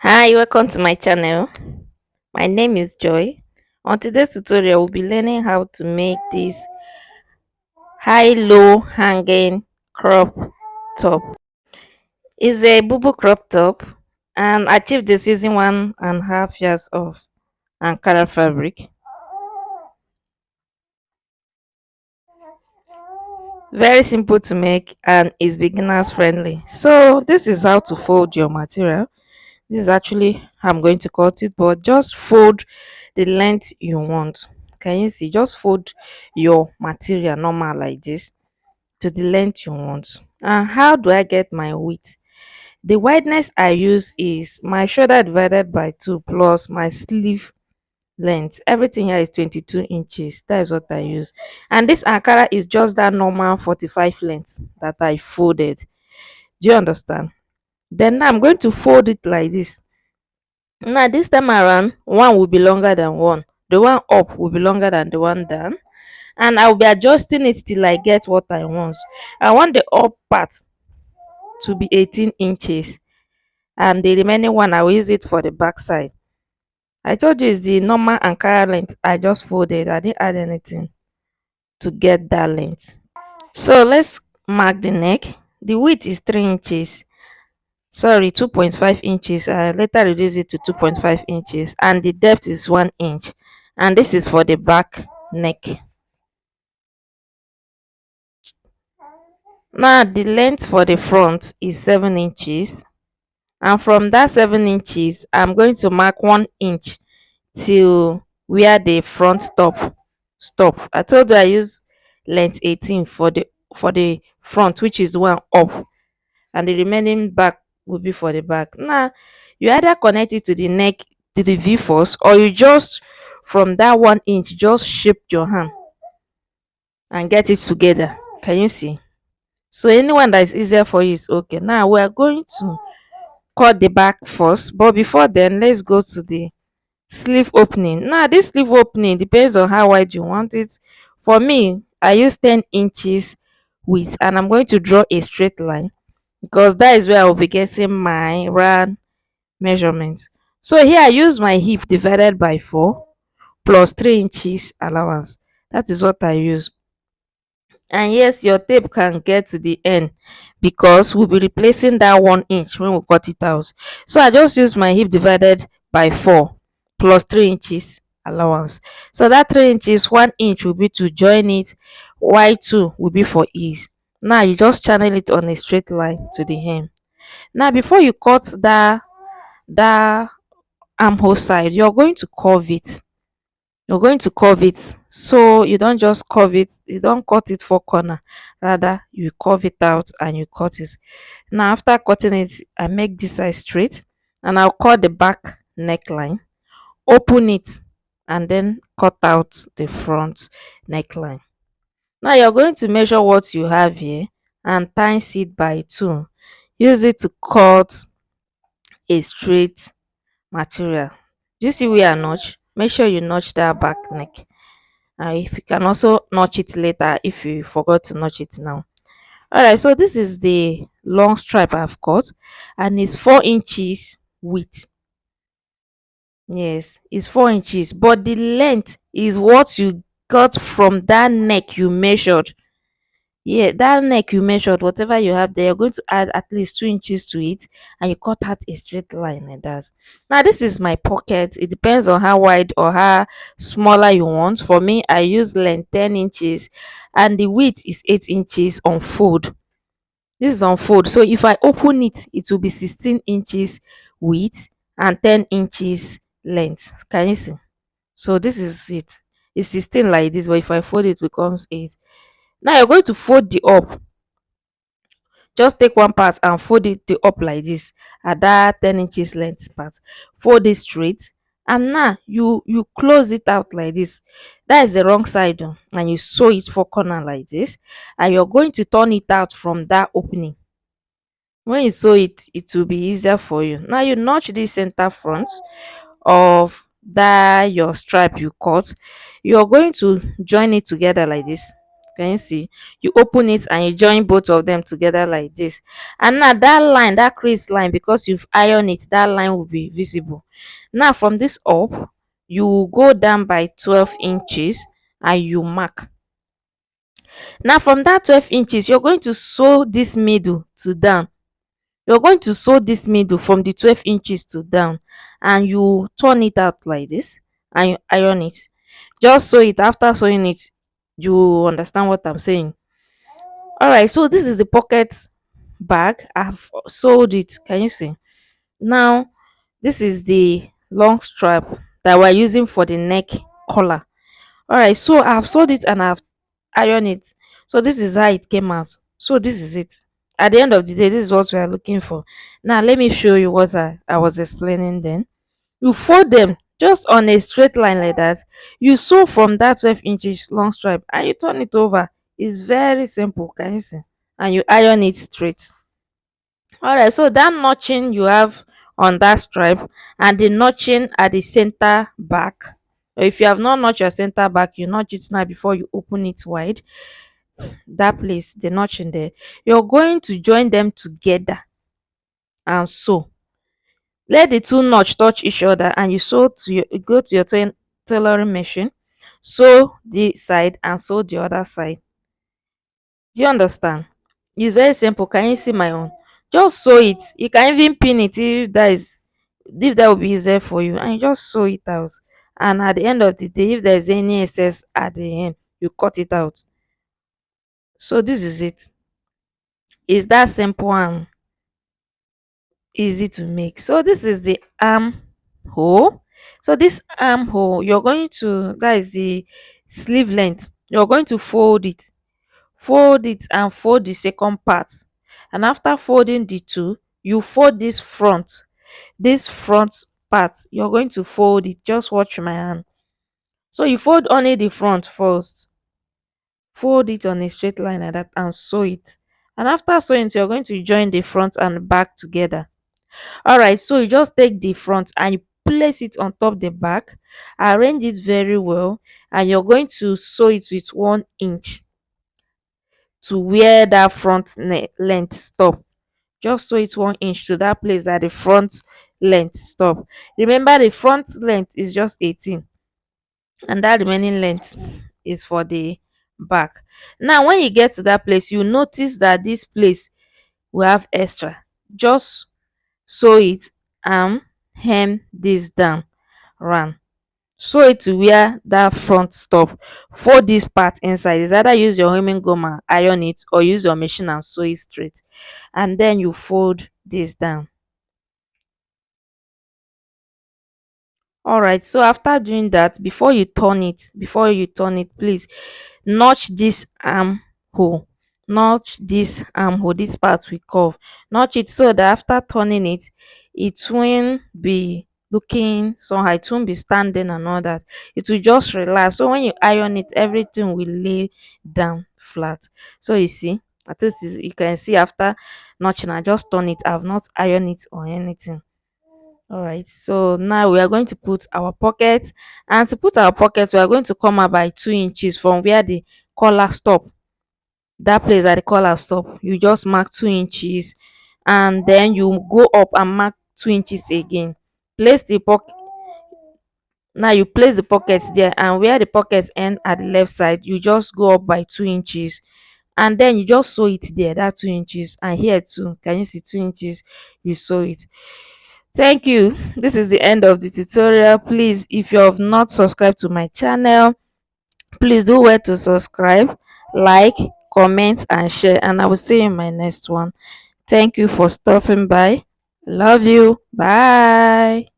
Hi, welcome to my channel. My name is Joy. On today's tutorial, we'll be learning how to make this high-low hanging crop top. It's a boo crop top and I achieved this using 1.5 years of Ankara fabric. Very simple to make and is beginners friendly. So this is how to fold your material. This is actually how I'm going to cut it, but just fold the length you want. Can you see? Just fold your material normal like this to the length you want. And how do I get my width? The wideness I use is my shoulder divided by 2 plus my sleeve length. Everything here is 22 inches. That is what I use. And this Ankara is just that normal 45 length that I folded. Do you understand? Then I'm going to fold it like this. Now this time around, one will be longer than one. The one up will be longer than the one down. And I'll be adjusting it till I get what I want. I want the up part to be 18 inches. And the remaining one, I will use it for the back side. I told you it's the normal Ankara length. I just folded. I didn't add anything to get that length. So let's mark the neck. The width is 3 inches. Sorry, 2.5 inches. I later reduce it to 2.5 inches, and the depth is 1 inch, and this is for the back neck. Now the length for the front is 7 inches, and from that 7 inches I'm going to mark 1 inch till where the front stop. I told you I use length 18 for the front, which is the one up, and the remaining back will be for the back. Now you either connect it to the neck, to the v force, or you just from that 1 inch just shape your hand and get it together. Can you see? So anyone that is easier for you is okay. Now we are going to cut the back first, but before then let's go to the sleeve opening. Now this sleeve opening depends on how wide you want it. For me, I use 10 inches width, and I'm going to draw a straight line because that is where I will be getting my round measurement. So here I use my hip divided by 4 plus 3 inches allowance. That is what I use. And yes, your tape can get to the end because we'll be replacing that 1 inch when we cut it out. So I just use my hip divided by 4 plus 3 inches allowance. So that 3 inches, 1 inch will be to join it, while 2 will be for ease. Now you just channel it on a straight line to the hem. Now before you cut that armhole side, you're going to curve it. You're going to curve it, so you don't just curve it, you don't cut it for corner, rather you curve it out and you cut it. Now after cutting it, I make this side straight, and I'll cut the back neckline, open it, and then cut out the front neckline. Now you're going to measure what you have here and times it by 2. Use it to cut a straight material. Do you see where I notch? Make sure you notch that back neck. If you can also notch it later if you forgot to notch it now. Alright, so this is the long stripe I've cut, and it's 4 inches width. Yes, it's 4 inches, but the length is what you got from that neck you measured. Yeah, that neck you measured, whatever you have there, you're going to add at least 2 inches to it, and you cut out a straight line like that. Now this is my pocket. It depends on how wide or how smaller you want. For me, I use length 10 inches, and the width is 8 inches on fold. This is on fold, so if I open it, it will be 16 inches width and 10 inches length. Can you see? So this is it. It's 16 like this, but if I fold it, becomes 8. Now you're going to fold the up. Just take one part and fold it the up like this at that 10 inches length part. Fold it straight, and now you close it out like this. That is the wrong side, and you sew it for corner like this, and you're going to turn it out from that opening. When you sew it, it will be easier for you. Now you notch the center front of that your stripe you cut. You're going to join it together like this. Can you see? You open it and you join both of them together like this. And now that line, that crease line, because you've ironed it, that line will be visible. Now from this up, you go down by 12 inches and you mark. Now from that 12 inches, you're going to sew this middle to down. You're going to sew this middle from the 12 inches to down, and you turn it out like this and you iron it. Just sew it. After sewing it, you understand what I'm saying. All right, so this is the pocket bag. I've sewed it. Can you see? Now this is the long strap that we're using for the neck collar. All right, so I've sewed it and I've ironed it. So this is how it came out. So this is it. At the end of the day, this is what we are looking for. Now let me show you what I was explaining then. You fold them just on a straight line like that. You sew from that 12 inches long stripe and you turn it over. It's very simple. Can you see? And you iron it straight. All right, so that notching you have on that stripe and the notching at the center back, or if you have not notched your center back, you notch it now before you open it wide. That place, the notching there, you're going to join them together and sew. Let the two notch touch each other and you sew to your, go to your tailoring machine, sew the side and sew the other side. Do you understand? It's very simple. Can you see my own? Just sew it. You can even pin it if that will be easier for you, and you just sew it out. And at the end of the day, if there's any excess at the end, you cut it out. So this is it. It's that simple and easy to make. So this is the arm hole. So this arm hole, you're going to, that is the sleeve length. You're going to fold it and fold the second part. And after folding the two, you fold this front part. You're going to fold it. Just watch my hand. So you fold only the front first. Fold it on a straight line like that and sew it. And after sewing it, you're going to join the front and back together. All right, so you just take the front and you place it on top the back, arrange it very well, and you're going to sew it with 1 inch to where that front length stop. Just sew it 1 inch to that place that the front length stop. Remember, the front length is just 18 and that remaining length is for the back. Now when you get to that place, you notice that this place will have extra. Just sew it and hem this down round. Sew it to where that front stop. Fold this part inside. It's either use your hemming gum and iron it or use your machine and sew it straight. And then you fold this down. All right, so after doing that, before you turn it, please notch this armhole. Notch this armhole, this part we curve. Notch it so that after turning it, it won't be looking somehow, it won't be standing and all that. It will just relax. So when you iron it, everything will lay down flat. So you see, at least you can see after notching, I just turn it. I've not ironed it or anything. All right, so now we are going to put our pocket, and to put our pocket we are going to come out by 2 inches from where the collar stop. That place at the collar stop, you just mark 2 inches, and then you go up and mark 2 inches again. Place the pocket. Now you place the pockets there, and where the pockets end at the left side, you just go up by 2 inches, and then you just sew it there, that 2 inches, and here too, can you see 2 inches? You sew it. Thank you. This is the end of the tutorial. Please, if you have not subscribed to my channel, please do well to subscribe, like, comment and share, and I will see you in my next one. Thank you for stopping by. Love you. Bye.